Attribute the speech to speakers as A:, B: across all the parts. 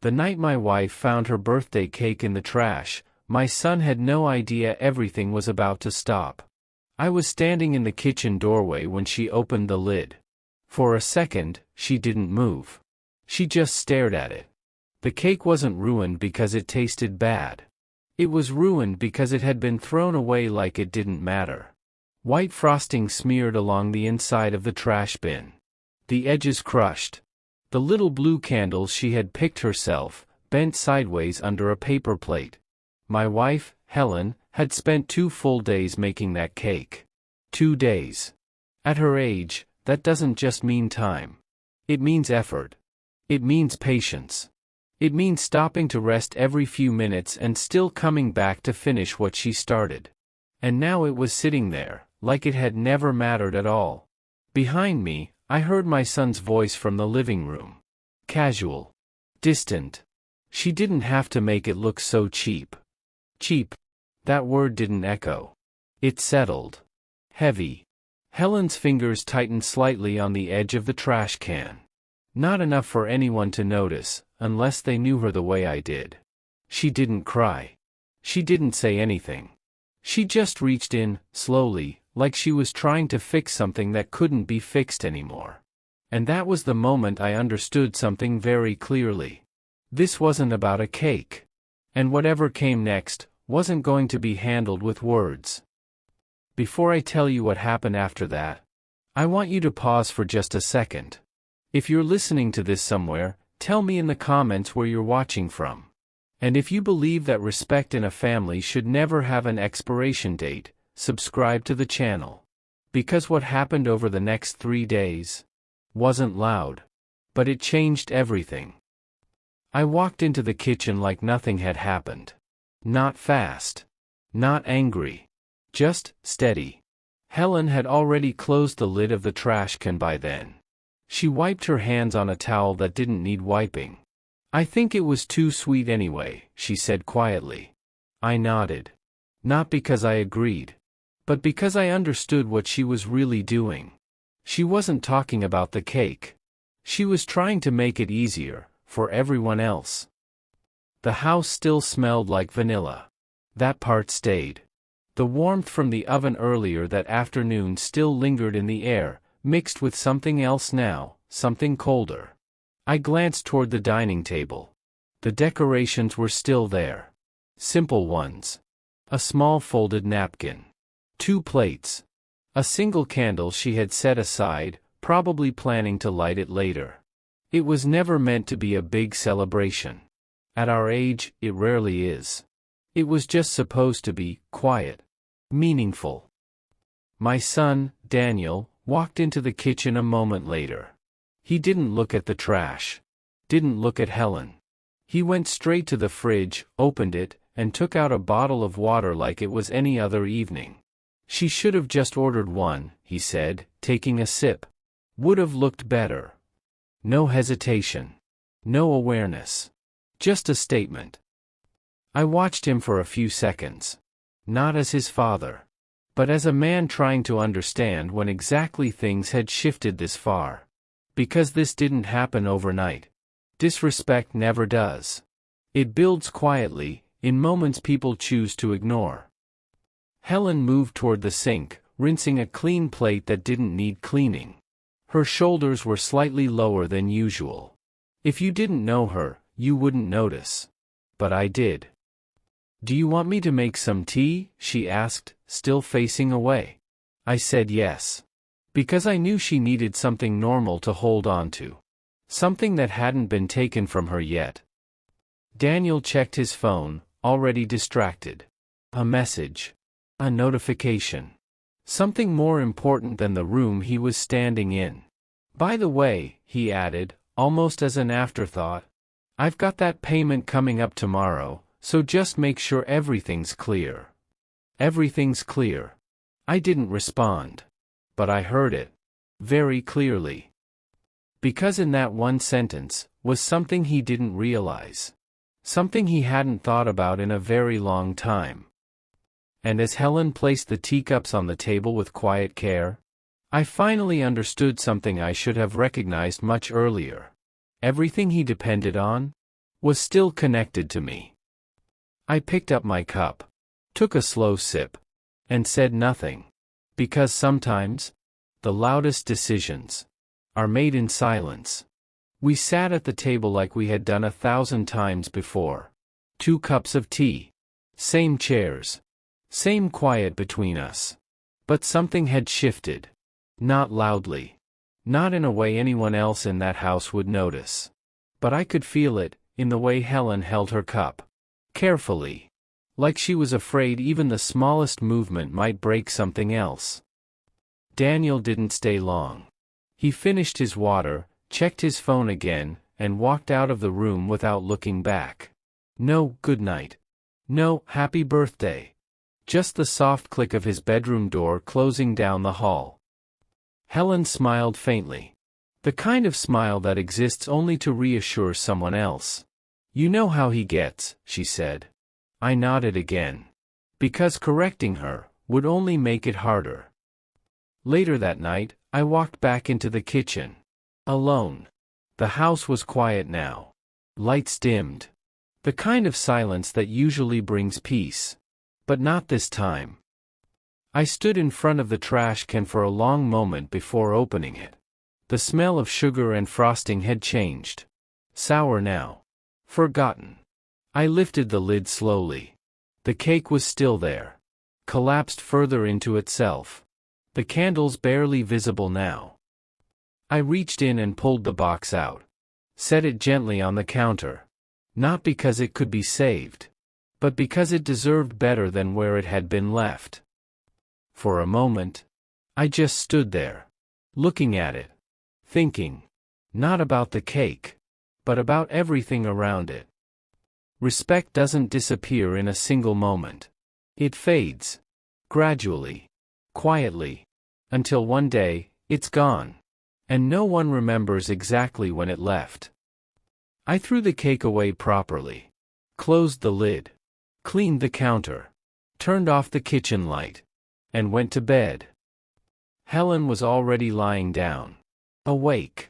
A: The night my wife found her birthday cake in the trash, my son had no idea everything was about to stop. I was standing in the kitchen doorway when she opened the lid. For a second, she didn't move. She just stared at it. The cake wasn't ruined because it tasted bad. It was ruined because it had been thrown away like it didn't matter. White frosting smeared along the inside of the trash bin. The edges crushed. The little blue candles she had picked herself, bent sideways under a paper plate. My wife, Helen, had spent 2 full days making that cake. 2 days. At her age, that doesn't just mean time. It means effort. It means patience. It means stopping to rest every few minutes and still coming back to finish what she started. And now it was sitting there, like it had never mattered at all. Behind me, I heard my son's voice from the living room. Casual. Distant. She didn't have to make it look so cheap. Cheap. That word didn't echo. It settled. Heavy. Helen's fingers tightened slightly on the edge of the trash can. Not enough for anyone to notice, unless they knew her the way I did. She didn't cry. She didn't say anything. She just reached in, slowly, like she was trying to fix something that couldn't be fixed anymore. And that was the moment I understood something very clearly. This wasn't about a cake. And whatever came next, wasn't going to be handled with words. Before I tell you what happened after that, I want you to pause for just a second. If you're listening to this somewhere, tell me in the comments where you're watching from. And if you believe that respect in a family should never have an expiration date, subscribe to the channel. Because what happened over the next 3 days wasn't loud, but it changed everything. I walked into the kitchen like nothing had happened. Not fast. Not angry. Just steady. Helen had already closed the lid of the trash can by then. She wiped her hands on a towel that didn't need wiping. "I think it was too sweet anyway," she said quietly. I nodded. Not because I agreed, but because I understood what she was really doing. She wasn't talking about the cake. She was trying to make it easier, for everyone else. The house still smelled like vanilla. That part stayed. The warmth from the oven earlier that afternoon still lingered in the air, mixed with something else now, something colder. I glanced toward the dining table. The decorations were still there. Simple ones. A small folded napkin. 2 plates. A single candle she had set aside, probably planning to light it later. It was never meant to be a big celebration. At our age, it rarely is. It was just supposed to be quiet. Meaningful. My son, Daniel, walked into the kitchen a moment later. He didn't look at the trash. Didn't look at Helen. He went straight to the fridge, opened it, and took out a bottle of water like it was any other evening. "She should have just ordered one," he said, taking a sip. "Would have looked better." No hesitation. No awareness. Just a statement. I watched him for a few seconds. Not as his father, but as a man trying to understand when exactly things had shifted this far. Because this didn't happen overnight. Disrespect never does. It builds quietly, in moments people choose to ignore. Helen moved toward the sink, rinsing a clean plate that didn't need cleaning. Her shoulders were slightly lower than usual. If you didn't know her, you wouldn't notice. But I did. "Do you want me to make some tea?" she asked, still facing away. I said yes. Because I knew she needed something normal to hold on to. Something that hadn't been taken from her yet. Daniel checked his phone, already distracted. A message. A notification. Something more important than the room he was standing in. "By the way," he added, almost as an afterthought, "I've got that payment coming up tomorrow, so just make sure everything's clear." Everything's clear. I didn't respond. But I heard it. Very clearly. Because in that one sentence, was something he didn't realize. Something he hadn't thought about in a very long time. And as Helen placed the teacups on the table with quiet care, I finally understood something I should have recognized much earlier. Everything he depended on? was still connected to me. I picked up my cup, took a slow sip, and said nothing. Because sometimes, the loudest decisions are made in silence. We sat at the table like we had done 1,000 times before. 2 cups of tea. Same chairs. Same quiet between us. But something had shifted. Not loudly. Not in a way anyone else in that house would notice. But I could feel it, in the way Helen held her cup. Carefully. Like she was afraid even the smallest movement might break something else. Daniel didn't stay long. He finished his water, checked his phone again, and walked out of the room without looking back. No good night. No happy birthday. Just the soft click of his bedroom door closing down the hall. Helen smiled faintly. The kind of smile that exists only to reassure someone else. You know how he gets, she said. I nodded again. Because correcting her would only make it harder. Later that night, I walked back into the kitchen. Alone. The house was quiet now. Lights dimmed. The kind of silence that usually brings peace. But not this time. I stood in front of the trash can for a long moment before opening it. The smell of sugar and frosting had changed. Sour now. Forgotten. I lifted the lid slowly. The cake was still there. Collapsed further into itself. The candles barely visible now. I reached in and pulled the box out. Set it gently on the counter. Not because it could be saved. But because it deserved better than where it had been left. For a moment, I just stood there. Looking at it. Thinking. Not about the cake. But about everything around it. Respect doesn't disappear in a single moment. It fades. Gradually. Quietly. Until one day, it's gone. And no one remembers exactly when it left. I threw the cake away properly. Closed the lid. Cleaned the counter. Turned off the kitchen light. And went to bed. Helen was already lying down. Awake.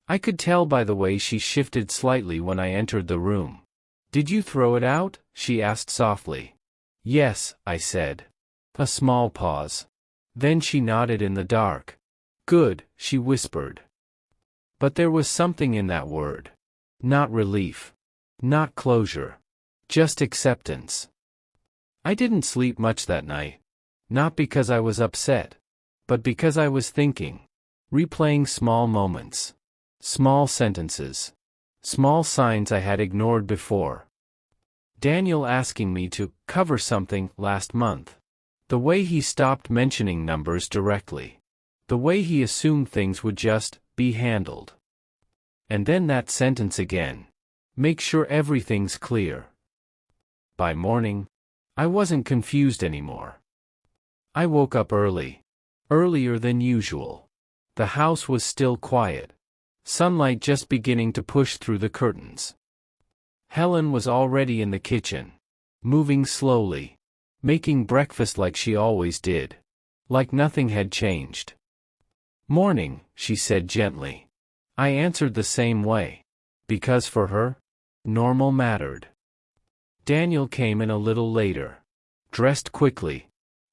A: I could tell by the way she shifted slightly when I entered the room. Did you throw it out? She asked softly. Yes, I said. A small pause. Then she nodded in the dark. Good, she whispered. But there was something in that word. Not relief. Not closure. Just acceptance. I didn't sleep much that night. Not because I was upset. But because I was thinking. Replaying small moments. Small sentences. Small signs I had ignored before. Daniel asking me to cover something last month. The way he stopped mentioning numbers directly. The way he assumed things would just be handled. And then that sentence again. Make sure everything's clear. By morning, I wasn't confused anymore. I woke up early. Earlier than usual. The house was still quiet. Sunlight just beginning to push through the curtains. Helen was already in the kitchen. Moving slowly. Making breakfast like she always did. Like nothing had changed. Morning, she said gently. I answered the same way. Because for her, normal mattered. Daniel came in a little later. Dressed quickly.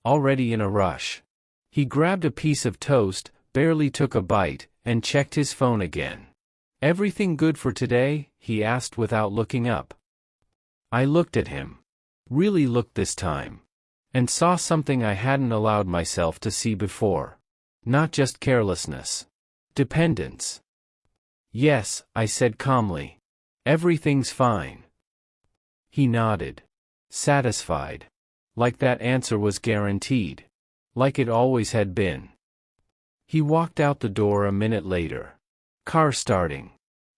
A: Already in a rush. He grabbed a piece of toast, barely took a bite, and checked his phone again. Everything good for today? He asked without looking up. I looked at him. Really looked this time. And saw something I hadn't allowed myself to see before. Not just carelessness. Dependence. Yes, I said calmly. Everything's fine. He nodded. Satisfied. Like that answer was guaranteed. Like it always had been. He walked out the door a minute later. Car starting.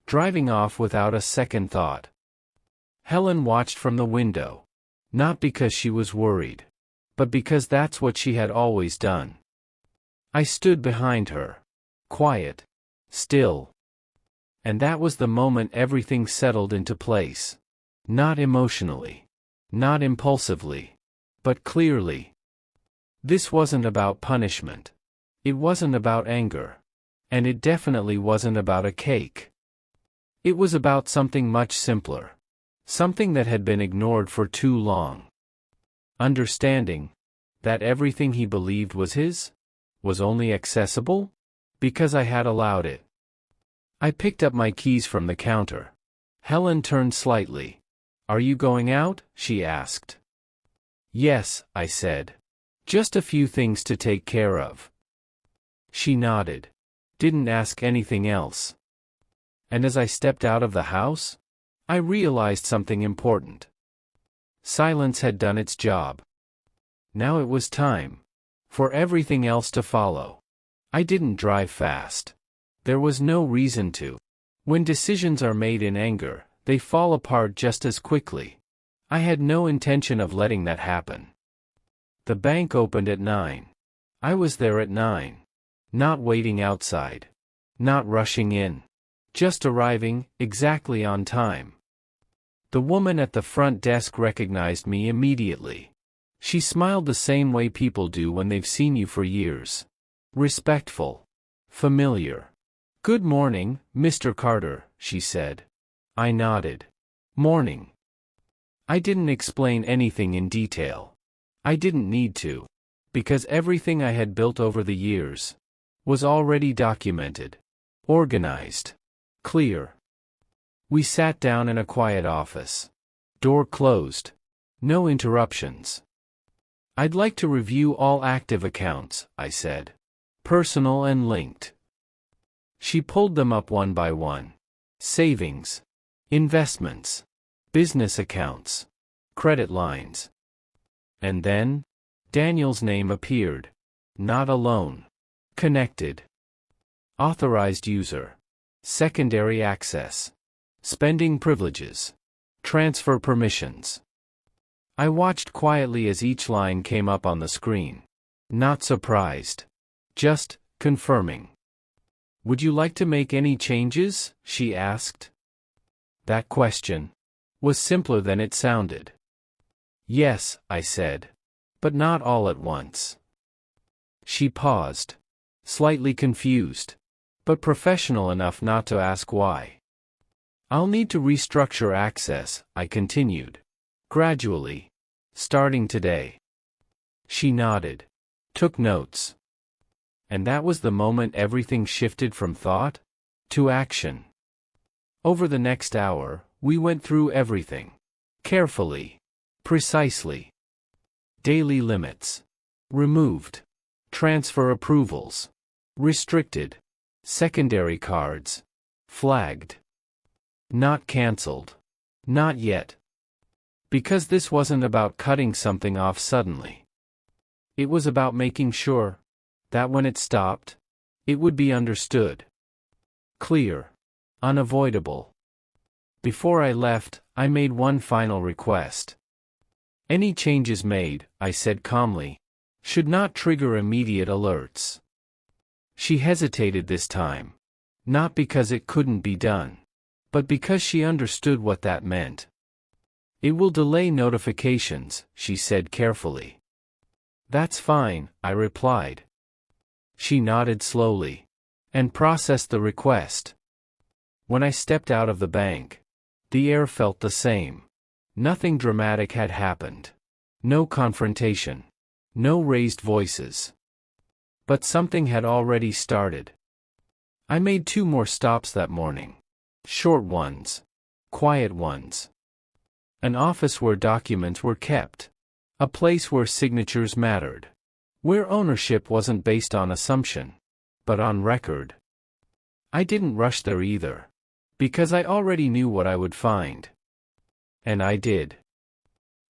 A: Driving off without a second thought. Helen watched from the window. Not because she was worried. But because that's what she had always done. I stood behind her. Quiet. Still. And that was the moment everything settled into place. Not emotionally. Not impulsively. But clearly. This wasn't about punishment. It wasn't about anger. And it definitely wasn't about a cake. It was about something much simpler. Something that had been ignored for too long. Understanding that everything he believed was his was only accessible because I had allowed it. I picked up my keys from the counter. Helen turned slightly. "Are you going out?" she asked. "Yes," I said. "Just a few things to take care of." She nodded. Didn't ask anything else. And as I stepped out of the house, I realized something important. Silence had done its job. Now it was time for everything else to follow. I didn't drive fast. There was no reason to. When decisions are made in anger, they fall apart just as quickly. I had no intention of letting that happen. The bank opened at 9. I was there at 9. Not waiting outside. Not rushing in. Just arriving, exactly on time. The woman at the front desk recognized me immediately. She smiled the same way people do when they've seen you for years. Respectful. Familiar. "Good morning, Mr. Carter," she said. I nodded. "Morning." I didn't explain anything in detail. I didn't need to. Because everything I had built over the years was already documented. Organized. Clear. We sat down in a quiet office. Door closed. No interruptions. "I'd like to review all active accounts," I said. "Personal and linked." She pulled them up one by one. Savings. Investments. Business accounts. Credit lines. And then, Daniel's name appeared. Not alone. Connected. Authorized user. Secondary access. Spending privileges. Transfer permissions. I watched quietly as each line came up on the screen. Not surprised. Just confirming. "Would you like to make any changes?" she asked. That question was simpler than it sounded. "Yes," I said. "But not all at once." She paused. Slightly confused. But professional enough not to ask why. "I'll need to restructure access," I continued. "Gradually. Starting today." She nodded. Took notes. And that was the moment everything shifted from thought to action. Over the next hour, we went through everything. Carefully. Precisely. Daily limits. Removed. Transfer approvals. Restricted. Secondary cards. Flagged. Not cancelled. Not yet. Because this wasn't about cutting something off suddenly. It was about making sure that when it stopped, it would be understood. Clear. Unavoidable. Before I left, I made one final request. "Any changes made," I said calmly, "should not trigger immediate alerts." She hesitated this time. Not because it couldn't be done, but because she understood what that meant. "It will delay notifications," she said carefully. "That's fine," I replied. She nodded slowly and processed the request. When I stepped out of the bank, the air felt the same. Nothing dramatic had happened. No confrontation. No raised voices. But something had already started. I made 2 more stops that morning. Short ones. Quiet ones. An office where documents were kept. A place where signatures mattered. Where ownership wasn't based on assumption, but on record. I didn't rush there either. Because I already knew what I would find. And I did.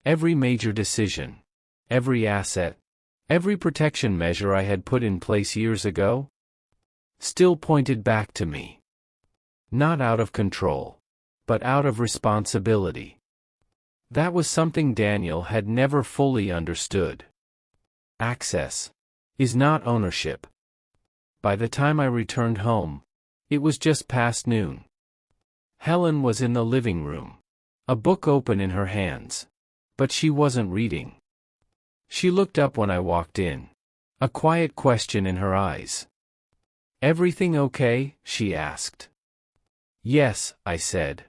A: Every major decision. Every asset. Every protection measure I had put in place years ago still pointed back to me. Not out of control, but out of responsibility. That was something Daniel had never fully understood. Access is not ownership. By the time I returned home, it was just past noon. Helen was in the living room, a book open in her hands. But she wasn't reading. She looked up when I walked in, a quiet question in her eyes. "Everything okay?" she asked. "Yes," I said.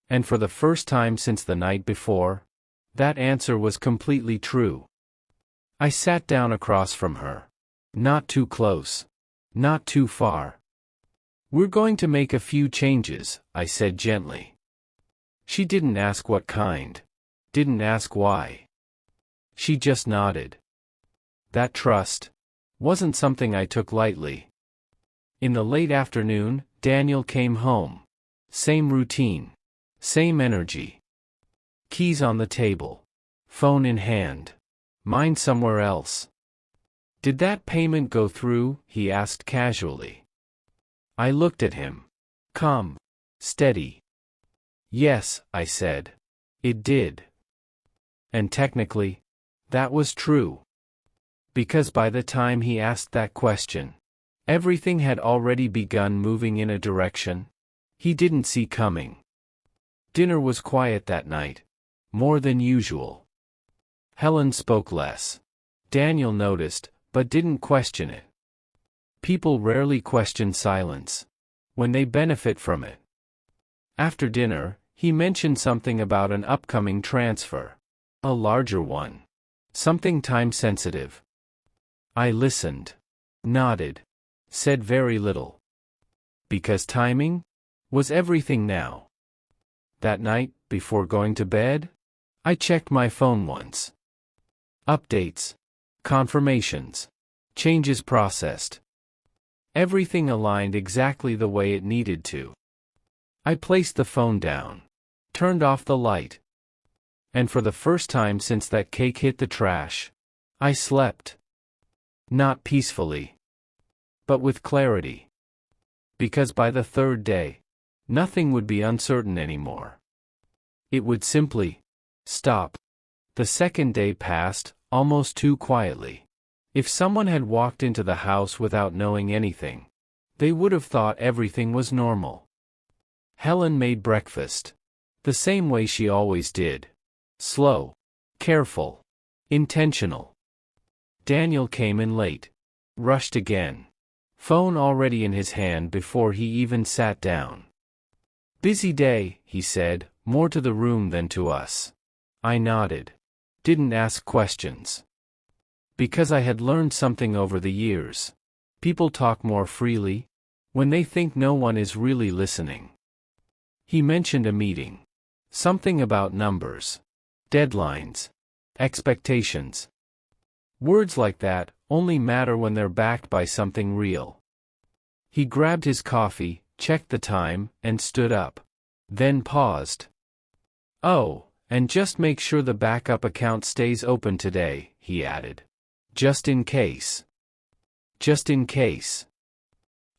A: And for the first time since the night before, that answer was completely true. I sat down across from her. Not too close. Not too far. "We're going to make a few changes," I said gently. She didn't ask what kind. Didn't ask why. She just nodded. That trust wasn't something I took lightly. In the late afternoon, Daniel came home. Same routine. Same energy. Keys on the table. Phone in hand. Mine somewhere else. "Did that payment go through?" he asked casually. I looked at him. Calm. Steady. "Yes," I said. "It did." And technically, that was true. Because by the time he asked that question, everything had already begun moving in a direction he didn't see coming. Dinner was quiet that night. More than usual. Helen spoke less. Daniel noticed, but didn't question it. People rarely question silence when they benefit from it. After dinner, he mentioned something about an upcoming transfer. A larger one. Something time-sensitive. I listened. Nodded. Said very little. Because timing was everything now. That night, before going to bed, I checked my phone once. Updates. Confirmations. Changes processed. Everything aligned exactly the way it needed to. I placed the phone down. Turned off the light. And for the first time since that cake hit the trash, I slept. Not peacefully, but with clarity. Because by the third day, nothing would be uncertain anymore. It would simply stop. The second day passed, almost too quietly. If someone had walked into the house without knowing anything, they would have thought everything was normal. Helen made breakfast. The same way she always did. Slow. Careful. Intentional. Daniel came in late. Rushed again. Phone already in his hand before he even sat down. "Busy day," he said, more to the room than to us. I nodded. Didn't ask questions. Because I had learned something over the years. People talk more freely when they think no one is really listening. He mentioned a meeting. Something about numbers. Deadlines. Expectations. Words like that only matter when they're backed by something real. He grabbed his coffee, checked the time, and stood up. Then paused. "Oh, and just make sure the backup account stays open today," he added. "Just in case." Just in case.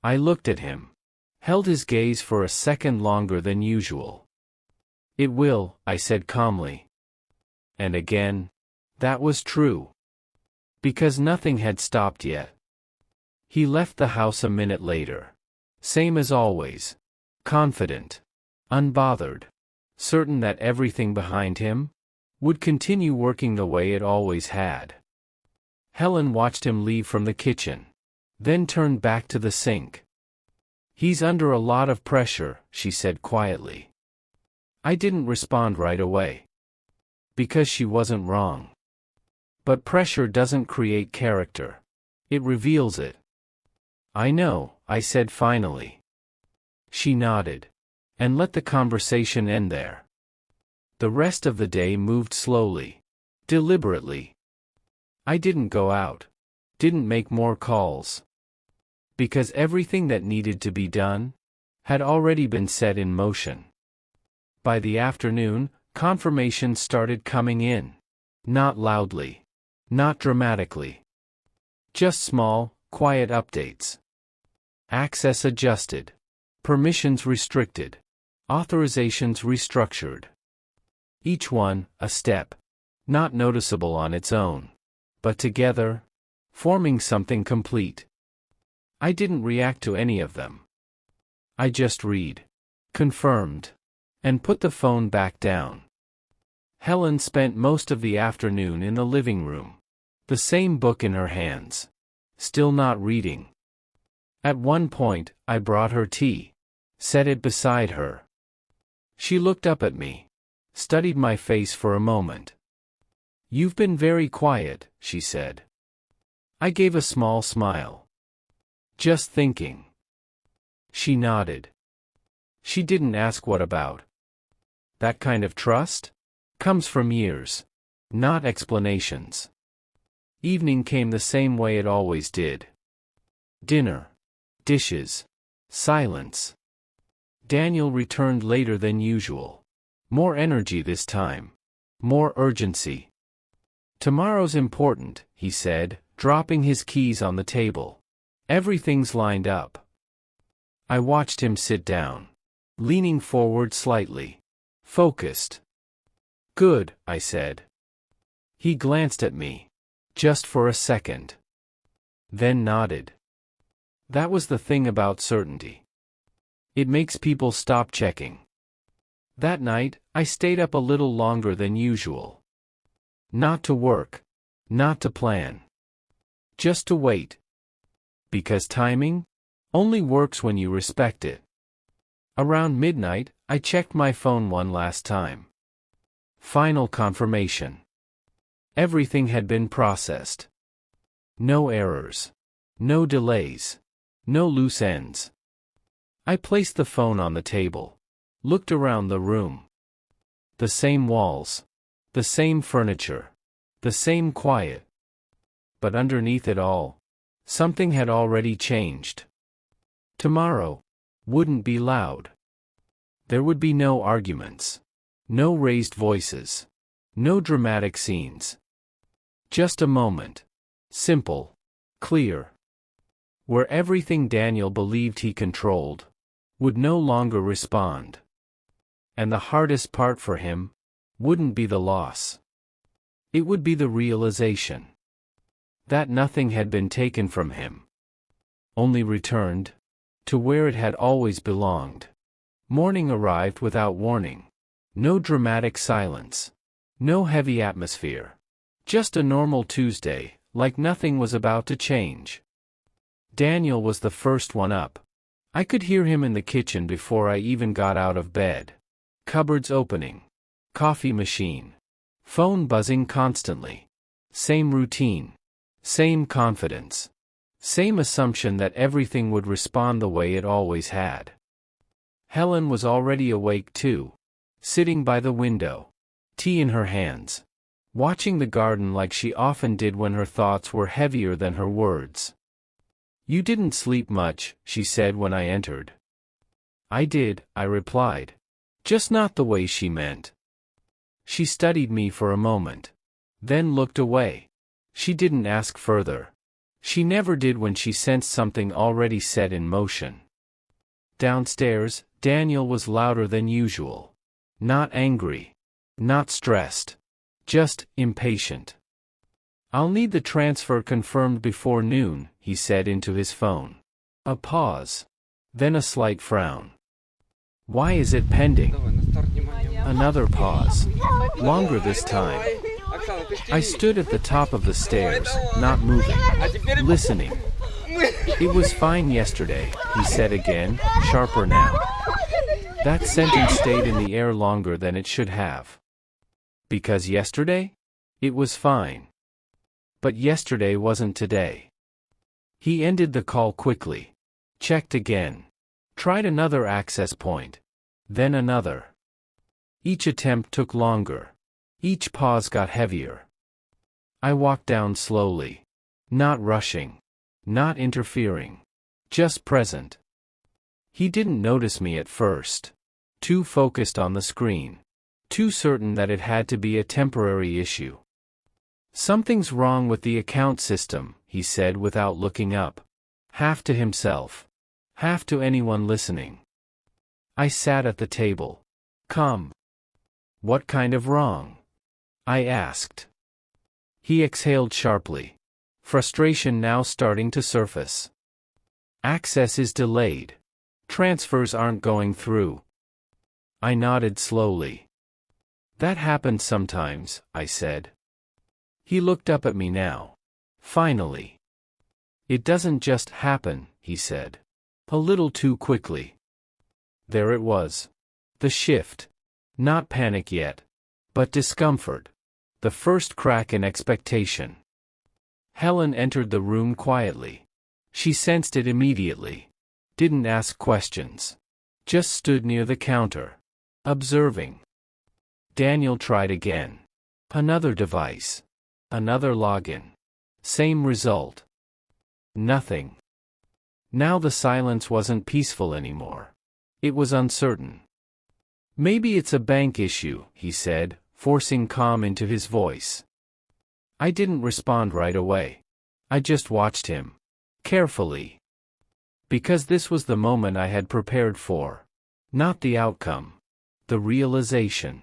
A: I looked at him. Held his gaze for a second longer than usual. "It will," I said calmly. And again, that was true. Because nothing had stopped yet. He left the house a minute later. Same as always. Confident. Unbothered. Certain that everything behind him would continue working the way it always had. Helen watched him leave from the kitchen. Then turned back to the sink. "He's under a lot of pressure," she said quietly. I didn't respond right away. Because she wasn't wrong. But pressure doesn't create character. It reveals it. "I know," I said finally. She nodded. And let the conversation end there. The rest of the day moved slowly. Deliberately. I didn't go out. Didn't make more calls. Because everything that needed to be done had already been set in motion. By the afternoon, confirmations started coming in. Not loudly. Not dramatically. Just small, quiet updates. Access adjusted. Permissions restricted. Authorizations restructured. Each one, a step. Not noticeable on its own. But together, forming something complete. I didn't react to any of them. I just read. Confirmed. And put the phone back down. Helen spent most of the afternoon in the living room. The same book in her hands. Still not reading. At one point, I brought her tea. Set it beside her. She looked up at me, studied my face for a moment. "You've been very quiet," she said. I gave a small smile. "Just thinking." She nodded. She didn't ask what about. That kind of trust comes from years, not explanations. Evening came the same way it always did. Dinner. Dishes. Silence. Daniel returned later than usual. More energy this time. More urgency. "Tomorrow's important," he said, dropping his keys on the table. "Everything's lined up." I watched him sit down, leaning forward slightly. Focused. "Good," I said. He glanced at me. Just for a second. Then nodded. That was the thing about certainty. It makes people stop checking. That night, I stayed up a little longer than usual. Not to work. Not to plan. Just to wait. Because timing only works when you respect it. Around midnight, I checked my phone one last time. Final confirmation. Everything had been processed. No errors. No delays. No loose ends. I placed the phone on the table. Looked around the room. The same walls. The same furniture. The same quiet. But underneath it all, something had already changed. Tomorrow wouldn't be loud. There would be no arguments. No raised voices. No dramatic scenes. Just a moment. Simple. Clear. Where everything Daniel believed he controlled would no longer respond. And the hardest part for him wouldn't be the loss. It would be the realization that nothing had been taken from him. Only returned to where it had always belonged. Morning arrived without warning. No dramatic silence. No heavy atmosphere. Just a normal Tuesday, like nothing was about to change. Daniel was the first one up. I could hear him in the kitchen before I even got out of bed. Cupboards opening. Coffee machine. Phone buzzing constantly. Same routine. Same confidence. Same assumption that everything would respond the way it always had. Helen was already awake too. Sitting by the window. Tea in her hands. Watching the garden like she often did when her thoughts were heavier than her words. "You didn't sleep much," she said when I entered. "I did," I replied. Just not the way she meant. She studied me for a moment. Then looked away. She didn't ask further. She never did when she sensed something already set in motion. Downstairs, Daniel was louder than usual. Not angry. Not stressed. Just impatient. "I'll need the transfer confirmed before noon," he said into his phone. A pause. Then a slight frown. "Why is it pending?" Another pause. Longer this time. I stood at the top of the stairs, not moving, listening. "It was fine yesterday," he said again, sharper now. That sentence stayed in the air longer than it should have. Because yesterday? It was fine. But yesterday wasn't today. He ended the call quickly. Checked again. Tried another access point. Then another. Each attempt took longer. Each pause got heavier. I walked down slowly. Not rushing. Not interfering. Just present. He didn't notice me at first. Too focused on the screen. Too certain that it had to be a temporary issue. "Something's wrong with the account system," he said without looking up. Half to himself. Half to anyone listening. I sat at the table. "Come." "What kind of wrong?" I asked. He exhaled sharply. Frustration now starting to surface. "Access is delayed. Transfers aren't going through." I nodded slowly. "That happens sometimes," I said. He looked up at me now. Finally. "It doesn't just happen," he said. A little too quickly. There it was. The shift. Not panic yet. But discomfort. The first crack in expectation. Helen entered the room quietly. She sensed it immediately. Didn't ask questions. Just stood near the counter. Observing. Daniel tried again. Another device. Another login. Same result. Nothing. Now the silence wasn't peaceful anymore. It was uncertain. Maybe it's a bank issue, he said, forcing calm into his voice. I didn't respond right away. I just watched him. Carefully. Because this was the moment I had prepared for. Not the outcome. The realization.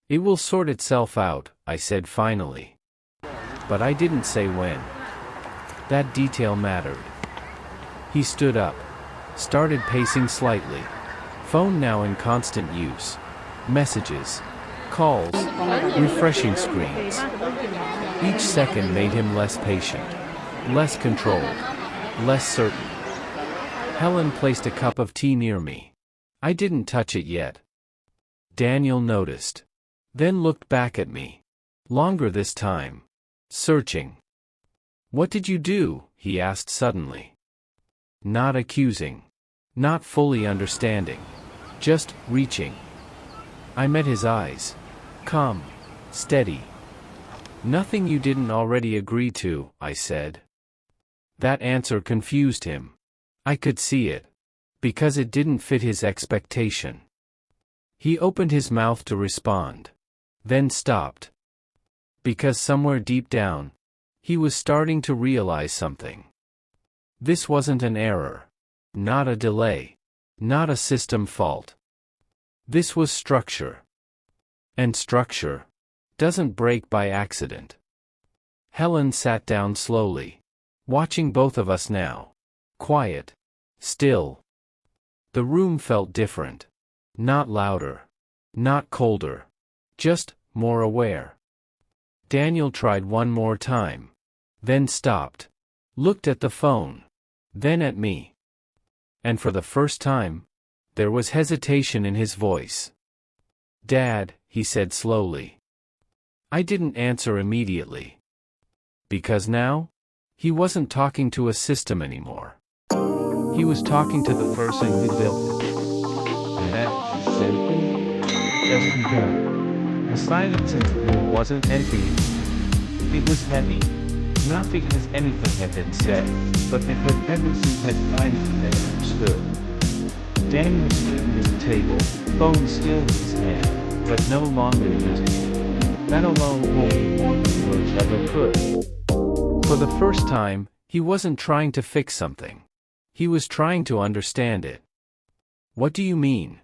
A: It will sort itself out, I said finally. But I didn't say when. That detail mattered. He stood up. Started pacing slightly. Phone now in constant use. Messages. Calls. Refreshing screens. Each second made him less patient. Less controlled. Less certain. Helen placed a cup of tea near me. I didn't touch it yet. Daniel noticed. Then looked back at me. Longer this time. Searching. What did you do? He asked suddenly. Not accusing. Not fully understanding. Just reaching. I met his eyes. Calm. Steady. Nothing you didn't already agree to, I said. That answer confused him. I could see it. Because it didn't fit his expectation. He opened his mouth to respond. Then stopped. Because somewhere deep down, he was starting to realize something. This wasn't an error. Not a delay. Not a system fault. This was structure. And structure doesn't break by accident. Helen sat down slowly. Watching both of us now. Quiet. Still. The room felt different. Not louder. Not colder. Just more aware. Daniel tried one more time. Then stopped. Looked at the phone. Then at me. And for the first time, there was hesitation in his voice. Dad, he said slowly. I didn't answer immediately. Because now, he wasn't talking to a system anymore. He was talking to the person who built it. And that simply doesn't go. The silence in the room wasn't empty. It was heavy. Not because anything had been said, but because everything had finally been understood. Daniel stood at the table, phone still in his hand, but no longer visible. That alone told more than words ever could. For the first time, he wasn't trying to fix something. He was trying to understand it. What do you mean?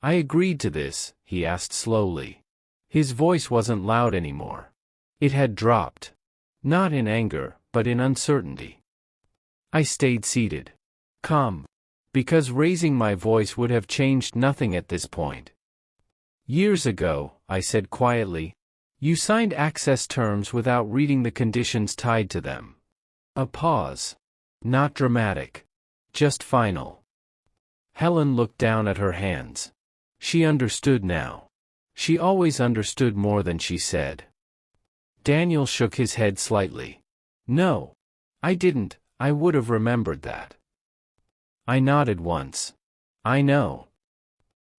A: I agreed to this, he asked slowly. His voice wasn't loud anymore. It had dropped. Not in anger, but in uncertainty. I stayed seated. Calm. Because raising my voice would have changed nothing at this point. Years ago, I said quietly, you signed access terms without reading the conditions tied to them. A pause. Not dramatic. Just final. Helen looked down at her hands. She understood now. She always understood more than she said. Daniel shook his head slightly. No. I didn't. I would have remembered that. I nodded once. I know.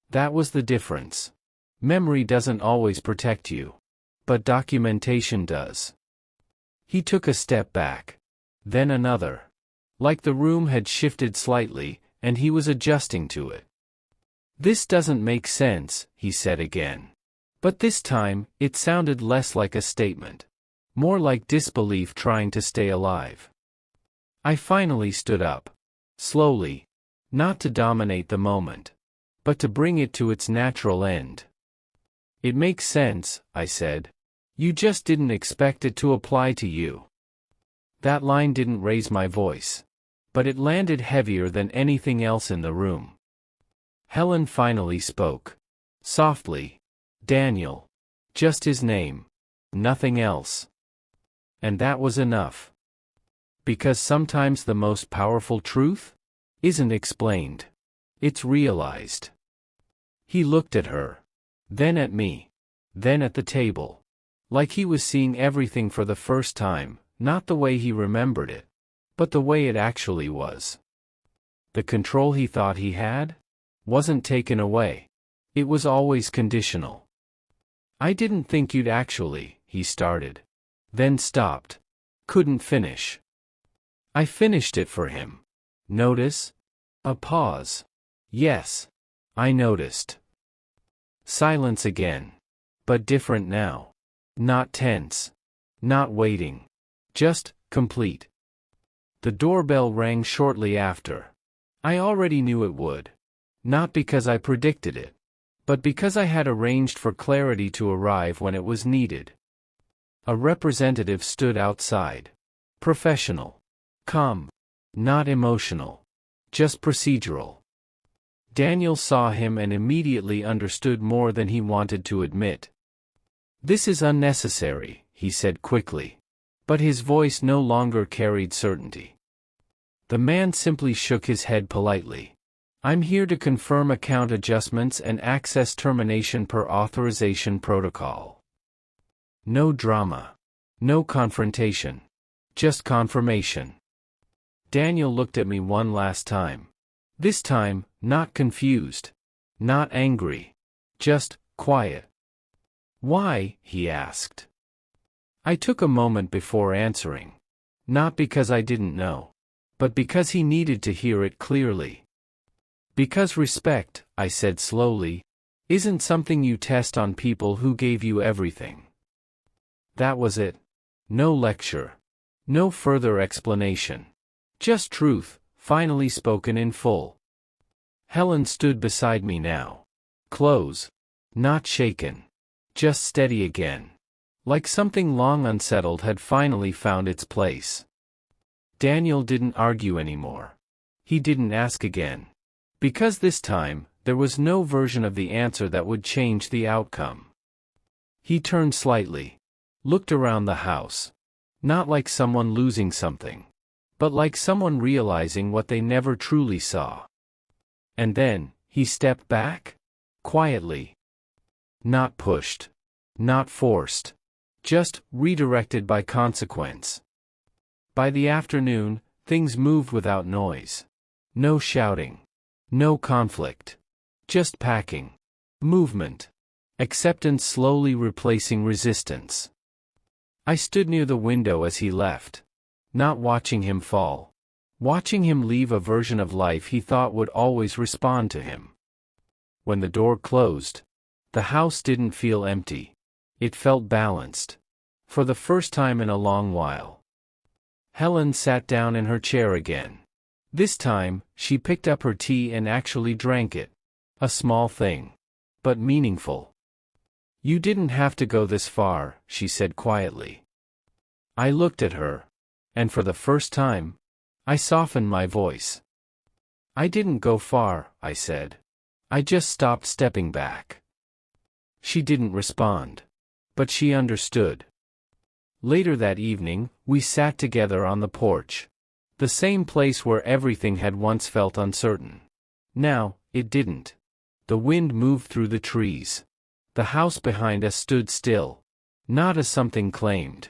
A: That was the difference. Memory doesn't always protect you. But documentation does. He took a step back. Then another. Like the room had shifted slightly, and he was adjusting to it. This doesn't make sense, he said again. But this time, it sounded less like a statement. More like disbelief trying to stay alive. I finally stood up. Slowly. Not to dominate the moment. But to bring it to its natural end. It makes sense, I said. You just didn't expect it to apply to you. That line didn't raise my voice. But it landed heavier than anything else in the room. Helen finally spoke. Softly. Daniel. Just his name. Nothing else. And that was enough. Because sometimes the most powerful truth isn't explained. It's realized. He looked at her. Then at me. Then at the table. Like he was seeing everything for the first time, not the way he remembered it, but the way it actually was. The control he thought he had wasn't taken away. It was always conditional. I didn't think you'd actually, he started. Then stopped. Couldn't finish. I finished it for him. Notice? A pause. Yes. I noticed. Silence again. But different now. Not tense. Not waiting. Just, complete. The doorbell rang shortly after. I already knew it would. Not because I predicted it, but because I had arranged for clarity to arrive when it was needed. A representative stood outside. Professional. Calm. Not emotional. Just procedural. Daniel saw him and immediately understood more than he wanted to admit. "This is unnecessary," he said quickly. But his voice no longer carried certainty. The man simply shook his head politely. "I'm here to confirm account adjustments and access termination per authorization protocol." No drama. No confrontation. Just confirmation. Daniel looked at me one last time. This time, not confused. Not angry. Just quiet. "Why?" he asked. I took a moment before answering. Not because I didn't know, but because he needed to hear it clearly. "Because respect," I said slowly, "isn't something you test on people who gave you everything." That was it. No lecture. No further explanation. Just truth, finally spoken in full. Helen stood beside me now. Close. Not shaken. Just steady again. Like something long unsettled had finally found its place. Daniel didn't argue anymore. He didn't ask again. Because this time, there was no version of the answer that would change the outcome. He turned slightly. Looked around the house. Not like someone losing something, but like someone realizing what they never truly saw. And then, he stepped back? Quietly. Not pushed. Not forced. Just redirected by consequence. By the afternoon, things moved without noise. No shouting. No conflict. Just packing. Movement. Acceptance slowly replacing resistance. I stood near the window as he left. Not watching him fall. Watching him leave a version of life he thought would always respond to him. When the door closed, the house didn't feel empty. It felt balanced. For the first time in a long while. Helen sat down in her chair again. This time, she picked up her tea and actually drank it. A small thing. But meaningful. "You didn't have to go this far," she said quietly. I looked at her. And for the first time, I softened my voice. "I didn't go far," I said. "I just stopped stepping back." She didn't respond. But she understood. Later that evening, we sat together on the porch. The same place where everything had once felt uncertain. Now, it didn't. The wind moved through the trees. The house behind us stood still. Not as something claimed,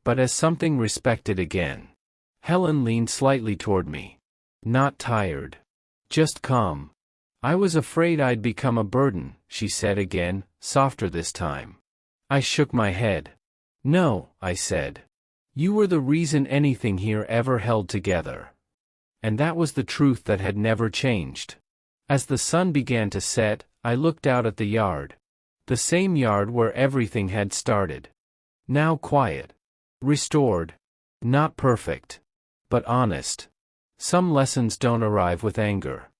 A: but as something respected again. Helen leaned slightly toward me. Not tired. Just calm. "I was afraid I'd become a burden," she said again, softer this time. I shook my head. "No," I said. "You were the reason anything here ever held together." And that was the truth that had never changed. As the sun began to set, I looked out at the yard. The same yard where everything had started. Now quiet. Restored. Not perfect. But honest. Some lessons don't arrive with anger.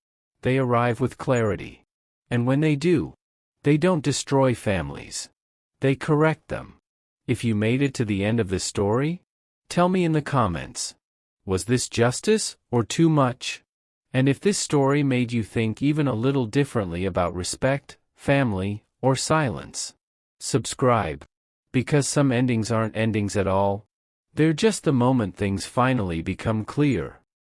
A: They arrive with clarity. And when they do, they don't destroy families. They correct them. If you made it to the end of this story, tell me in the comments. Was this justice, or too much? And if this story made you think even a little differently about respect, family, or silence, subscribe. Because some endings aren't endings at all. They're just the moment things finally become clear.